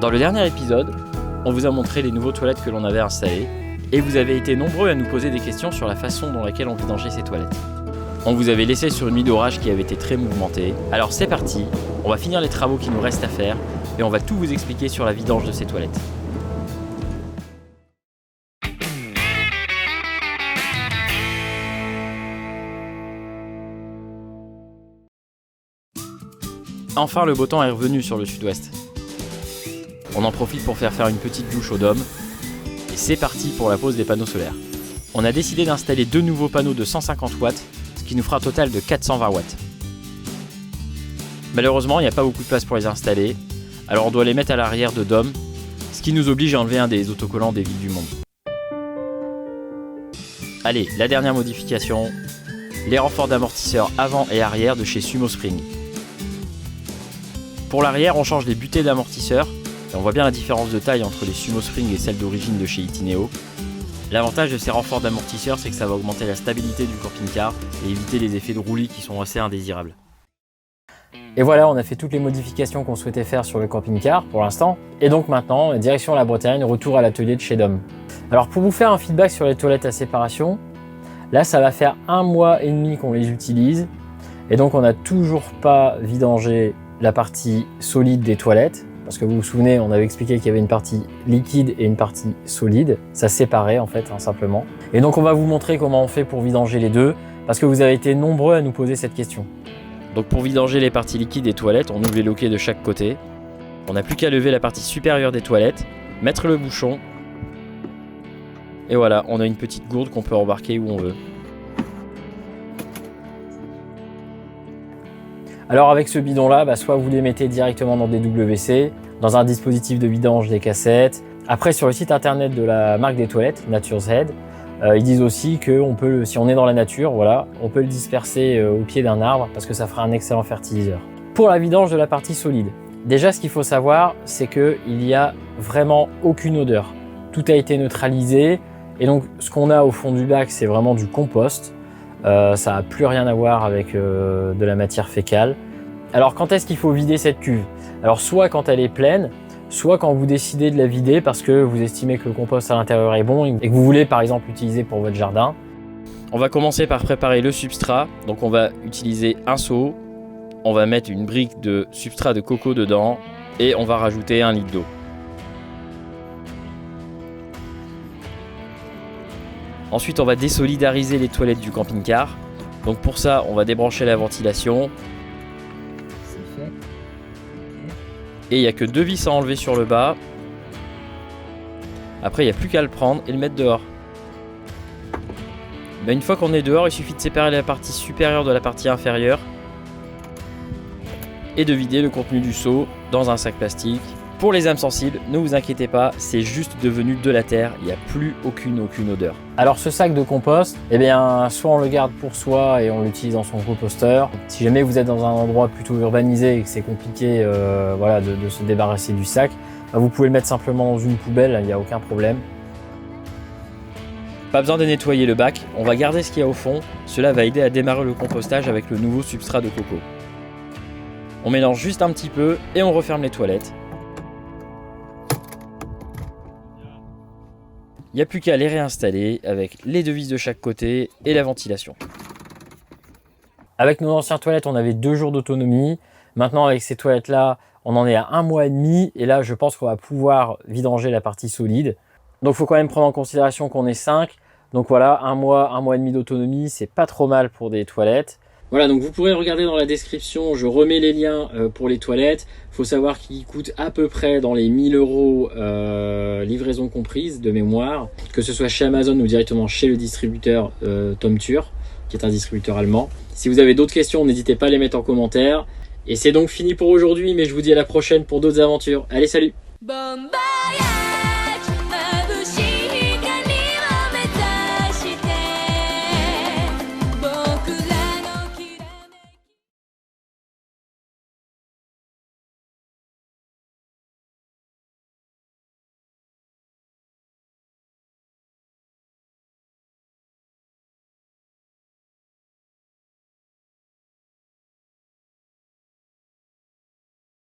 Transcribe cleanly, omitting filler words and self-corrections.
Dans le dernier épisode, on vous a montré les nouveaux toilettes que l'on avait installées et vous avez été nombreux à nous poser des questions sur la façon dans laquelle on vidangeait ces toilettes. On vous avait laissé sur une nuit d'orage qui avait été très mouvementée. Alors c'est parti, on va finir les travaux qui nous restent à faire et on va tout vous expliquer sur la vidange de ces toilettes. Enfin, le beau temps est revenu sur le sud-ouest. On en profite pour faire une petite douche au dôme. Et c'est parti pour la pose des panneaux solaires. On a décidé d'installer 2 nouveaux panneaux de 150 watts, ce qui nous fera un total de 420 watts. Malheureusement, il n'y a pas beaucoup de place pour les installer, alors on doit les mettre à l'arrière de dôme, ce qui nous oblige à enlever un des autocollants des villes du monde. Allez, la dernière modification, les renforts d'amortisseurs avant et arrière de chez Sumo Spring. Pour l'arrière, on change les butées d'amortisseurs, et on voit bien la différence de taille entre les Sumo Spring et celles d'origine de chez Itineo. L'avantage de ces renforts d'amortisseurs, c'est que ça va augmenter la stabilité du camping-car et éviter les effets de roulis qui sont assez indésirables. Et voilà, on a fait toutes les modifications qu'on souhaitait faire sur le camping-car pour l'instant. Et donc maintenant, direction la Bretagne, retour à l'atelier de chez Dom. Alors pour vous faire un feedback sur les toilettes à séparation, là ça va faire 1 mois et demi qu'on les utilise. Et donc on n'a toujours pas vidangé la partie solide des toilettes. Parce que vous vous souvenez, on avait expliqué qu'il y avait une partie liquide et une partie solide. Ça se séparait en fait, simplement. Et donc on va vous montrer comment on fait pour vidanger les deux, parce que vous avez été nombreux à nous poser cette question. Donc pour vidanger les parties liquides des toilettes, on ouvre les loquets de chaque côté. On n'a plus qu'à lever la partie supérieure des toilettes, mettre le bouchon. Et voilà, on a une petite gourde qu'on peut embarquer où on veut. Alors avec ce bidon là, soit vous les mettez directement dans des WC, dans un dispositif de vidange des cassettes. Après sur le site internet de la marque des toilettes, Nature's Head, ils disent aussi que si on est dans la nature, voilà, on peut le disperser au pied d'un arbre parce que ça fera un excellent fertiliseur. Pour la vidange de la partie solide, déjà ce qu'il faut savoir, c'est qu'il n'y a vraiment aucune odeur. Tout a été neutralisé et donc ce qu'on a au fond du bac, c'est vraiment du compost. Ça n'a plus rien à voir avec de la matière fécale. Alors quand est-ce qu'il faut vider cette cuve? Alors soit quand elle est pleine, soit quand vous décidez de la vider parce que vous estimez que le compost à l'intérieur est bon et que vous voulez par exemple l'utiliser pour votre jardin. On va commencer par préparer le substrat. Donc on va utiliser un seau, on va mettre une brique de substrat de coco dedans et on va rajouter 1 litre d'eau. Ensuite, on va désolidariser les toilettes du camping-car. Donc pour ça, on va débrancher la ventilation. C'est fait. Et il n'y a que 2 vis à enlever sur le bas. Après, il n'y a plus qu'à le prendre et le mettre dehors. Une fois qu'on est dehors, il suffit de séparer la partie supérieure de la partie inférieure et de vider le contenu du seau dans un sac plastique. Pour les âmes sensibles, ne vous inquiétez pas, c'est juste devenu de la terre, il n'y a plus aucune odeur. Alors ce sac de compost, soit on le garde pour soi et on l'utilise dans son composteur. Si jamais vous êtes dans un endroit plutôt urbanisé et que c'est compliqué de se débarrasser du sac, vous pouvez le mettre simplement dans une poubelle, il n'y a aucun problème. Pas besoin de nettoyer le bac, on va garder ce qu'il y a au fond, cela va aider à démarrer le compostage avec le nouveau substrat de coco. On mélange juste un petit peu et on referme les toilettes. Il n'y a plus qu'à les réinstaller avec les 2 vis de chaque côté et la ventilation. Avec nos anciennes toilettes, on avait 2 jours d'autonomie. Maintenant, avec ces toilettes-là, on en est à 1 mois et demi. Et là, je pense qu'on va pouvoir vidanger la partie solide. Donc, il faut quand même prendre en considération qu'on est 5. Donc voilà, 1 mois et demi d'autonomie, c'est pas trop mal pour des toilettes. Voilà, donc vous pourrez regarder dans la description, je remets les liens pour les toilettes. Il faut savoir qu'ils coûtent à peu près dans les 1 000 €, livraison comprise de mémoire, que ce soit chez Amazon ou directement chez le distributeur Tomtur, qui est un distributeur allemand. Si vous avez d'autres questions, n'hésitez pas à les mettre en commentaire. Et c'est donc fini pour aujourd'hui, mais je vous dis à la prochaine pour d'autres aventures. Allez, salut!